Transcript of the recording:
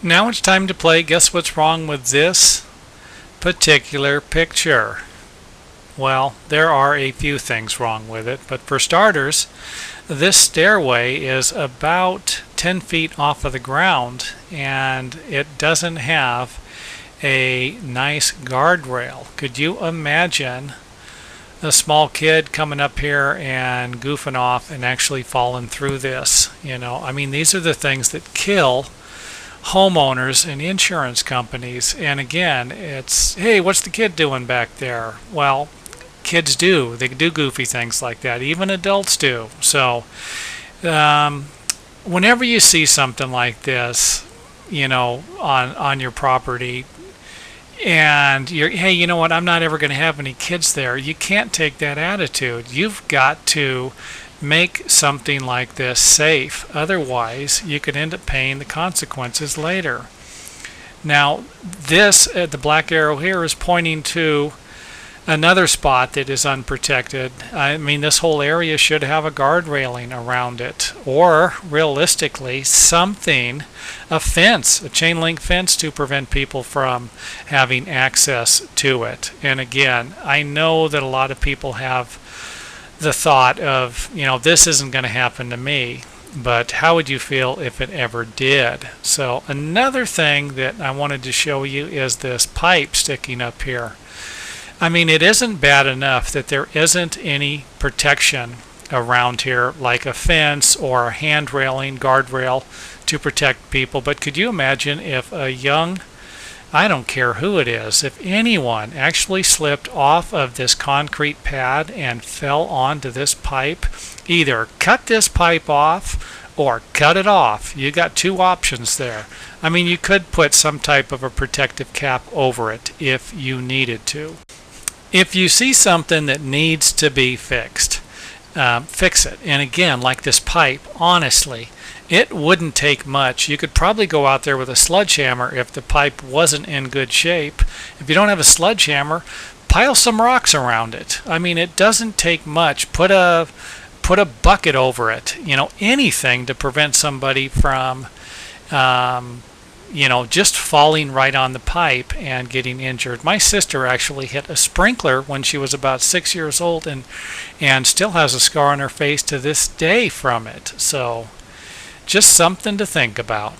Now it's time to play Guess What's Wrong with This Particular Picture. Well, there are a few things wrong with it, but for starters, this stairway is about 10 feet off of the ground and it doesn't have a nice guardrail. Could you imagine a small kid coming up here and goofing off and actually falling through this? I mean, these are the things that kill homeowners and insurance companies. And again, it's, hey, what's the kid doing back there? Well, kids do. They do goofy things like that. Even adults do. So whenever you see something like this, on your property, and you're, hey, you know what, I'm not ever going to have any kids there, you can't take that attitude. You've got to make something like this safe. Otherwise, you could end up paying the consequences later. Now, this, the black arrow here, is pointing to another spot that is unprotected. I mean, this whole area should have a guard railing around it, or realistically, something, a fence, a chain link fence to prevent people from having access to it. And again, I know that a lot of people have the thought of, this isn't going to happen to me, but how would you feel if it ever did? So another thing that I wanted to show you is this pipe sticking up here. I mean, it isn't bad enough that there isn't any protection around here, like a fence or a hand railing, guardrail to protect people, but could you imagine if a young, I don't care who it is, if anyone actually slipped off of this concrete pad and fell onto this pipe? Either cut this pipe off or cut it off. You got two options there. I mean, you could put some type of a protective cap over it if you needed to. If you see something that needs to be fixed, fix it. And again, like this pipe, honestly, it wouldn't take much. You could probably go out there with a sledgehammer if the pipe wasn't in good shape. If you don't have a sledgehammer, pile some rocks around it. I mean, it doesn't take much. Put a bucket over it. Anything to prevent somebody from just falling right on the pipe and getting injured. My sister actually hit a sprinkler when she was about 6 years old and still has a scar on her face to this day from it. So just something to think about.